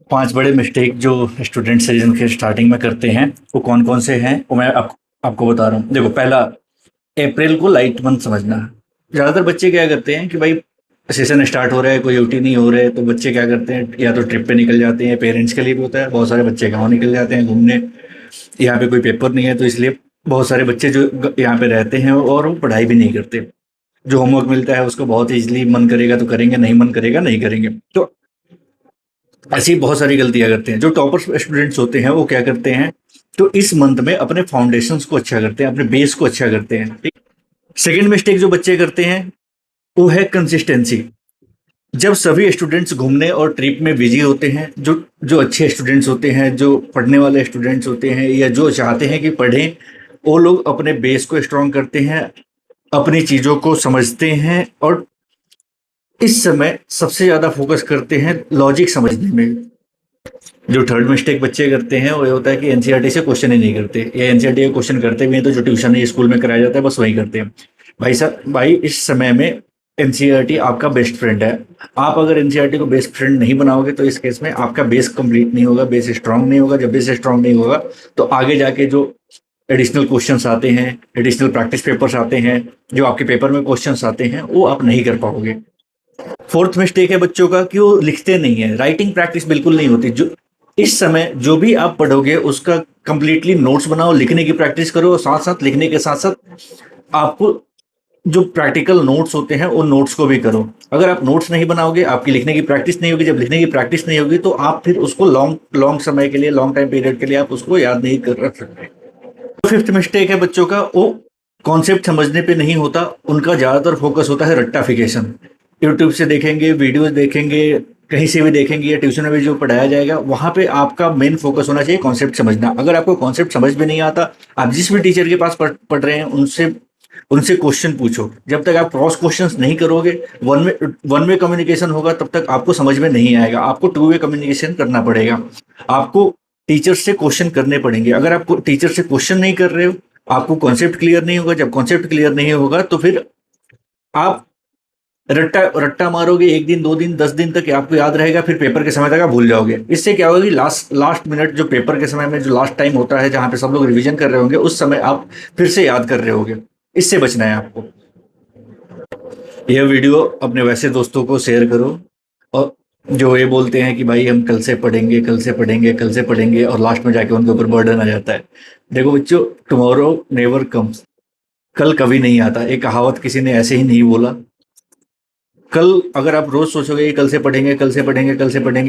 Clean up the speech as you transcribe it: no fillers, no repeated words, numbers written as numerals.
5 बड़े मिस्टेक जो students season के स्टार्टिंग में करते हैं वो कौन कौन से हैं वो मैं आपको बता रहा हूँ। देखो, पहला, अप्रैल को लाइट मंथ समझना। ज़्यादातर बच्चे क्या करते हैं कि भाई सेशन स्टार्ट हो रहा है, कोई ड्यूटी नहीं हो रहा है, तो बच्चे क्या करते हैं, या तो ट्रिप पे निकल जाते हैं। पेरेंट्स के लिए भी होता है, बहुत सारे बच्चे गाँव निकल जाते हैं घूमने। यहाँ पे कोई पेपर नहीं है तो इसलिए बहुत सारे बच्चे जो यहाँ पे रहते हैं और वो पढ़ाई भी नहीं करते। जो होमवर्क मिलता है उसको बहुत इजीली मन करेगा तो करेंगे, नहीं मन करेगा नहीं करेंगे। तो ऐसी बहुत सारी गलतियां करते हैं। जो टॉपर स्टूडेंट्स होते हैं वो क्या करते हैं, तो इस मंथ में अपने फाउंडेशंस को अच्छा करते हैं, अपने बेस को अच्छा करते हैं। ठीक। सेकेंड मिस्टेक जो बच्चे करते हैं वो है कंसिस्टेंसी। जब सभी स्टूडेंट्स घूमने और ट्रिप में बिजी होते हैं, जो जो अच्छे स्टूडेंट्स होते हैं, जो पढ़ने वाले स्टूडेंट्स होते हैं, या जो चाहते हैं कि पढ़ें, वो लोग अपने बेस को स्ट्रॉन्ग करते हैं, अपनी चीज़ों को समझते हैं, और इस समय सबसे ज़्यादा फोकस करते हैं लॉजिक समझने में। जो थर्ड मिस्टेक बच्चे करते हैं वो ये होता है कि एनसीईआरटी से क्वेश्चन ही नहीं करते, या एनसीईआरटी का क्वेश्चन करते भी हैं तो जो ट्यूशन है स्कूल में कराया जाता है बस वही करते हैं। भाई साहब, भाई इस समय में एनसीईआरटी आपका बेस्ट फ्रेंड है। आप अगर एनसीईआरटी को बेस्ट फ्रेंड नहीं बनाओगे तो इस केस में आपका बेस कंप्लीट नहीं होगा, बेस स्ट्रांग नहीं होगा। जब बेस स्ट्रांग नहीं होगा तो आगे जाके जो एडिशनल क्वेश्चंस आते हैं, एडिशनल प्रैक्टिस पेपर्स आते हैं, जो आपके पेपर में क्वेश्चंस आते हैं, वो आप नहीं कर पाओगे। फोर्थ मिस्टेक है बच्चों का कि वो लिखते नहीं है। राइटिंग प्रैक्टिस बिल्कुल नहीं होती। जो इस समय जो भी आप पढ़ोगे उसका कंप्लीटली नोट्स बनाओ, लिखने की प्रैक्टिस करो, और साथ साथ लिखने के साथ साथ आपको जो प्रैक्टिकल नोट्स होते हैं उन नोट्स को भी करो। अगर आप नोट्स नहीं बनाओगे, आपकी लिखने की प्रैक्टिस नहीं होगी। जब लिखने की प्रैक्टिस नहीं होगी तो आप फिर उसको लॉन्ग लॉन्ग समय के लिए, लॉन्ग टाइम पीरियड के लिए आप उसको याद नहीं कर रख सकते। फिफ्थ मिस्टेक है बच्चों का, वो कॉन्सेप्ट समझने पे नहीं होता, उनका ज़्यादातर फोकस होता है रट्टाफिकेशन। यूट्यूब से देखेंगे, वीडियोस देखेंगे, कहीं से भी देखेंगे, या ट्यूशन में भी जो पढ़ाया जाएगा वहाँ पे आपका मेन फोकस होना चाहिए कॉन्सेप्ट समझना। अगर आपको कॉन्सेप्ट समझ में नहीं आता, आप जिस भी टीचर के पास पढ़ रहे हैं उनसे उनसे क्वेश्चन पूछो। जब तक आप क्रॉस क्वेश्चंस नहीं करोगे, वन वे कम्युनिकेशन होगा, तब तक आपको समझ में नहीं आएगा। आपको टू वे कम्युनिकेशन करना पड़ेगा। आपको टीचर से क्वेश्चन करने पड़ेंगे। अगर आप टीचर से क्वेश्चन नहीं कर रहे हो, आपको कॉन्सेप्ट क्लियर नहीं होगा। जब कॉन्सेप्ट क्लियर नहीं होगा तो फिर आप रट्टा रट्टा मारोगे। 1 दिन 2 दिन 10 दिन तक आपको याद रहेगा, फिर पेपर के समय तक आप भूल जाओगे। इससे क्या होगा कि लास्ट मिनट जो पेपर के समय में जो लास्ट टाइम होता है जहां पे सब लोग रिवीजन कर रहे होंगे, उस समय आप फिर से याद कर रहे होगे। इससे बचना है आपको। यह वीडियो अपने वैसे दोस्तों को शेयर करो, और जो ये बोलते हैं कि भाई हम कल से पढ़ेंगे, कल से पढ़ेंगे, कल से पढ़ेंगे, और लास्ट में जाके उनके ऊपर बर्डन आ जाता है। देखो बच्चों, टुमारो नेवर कम्स। कल कभी नहीं आता। एक कहावत किसी ने ऐसे ही नहीं बोला। कल अगर आप रोज सोचोगे कि कल से पढ़ेंगे, कल से पढ़ेंगे, कल से पढ़ेंगे,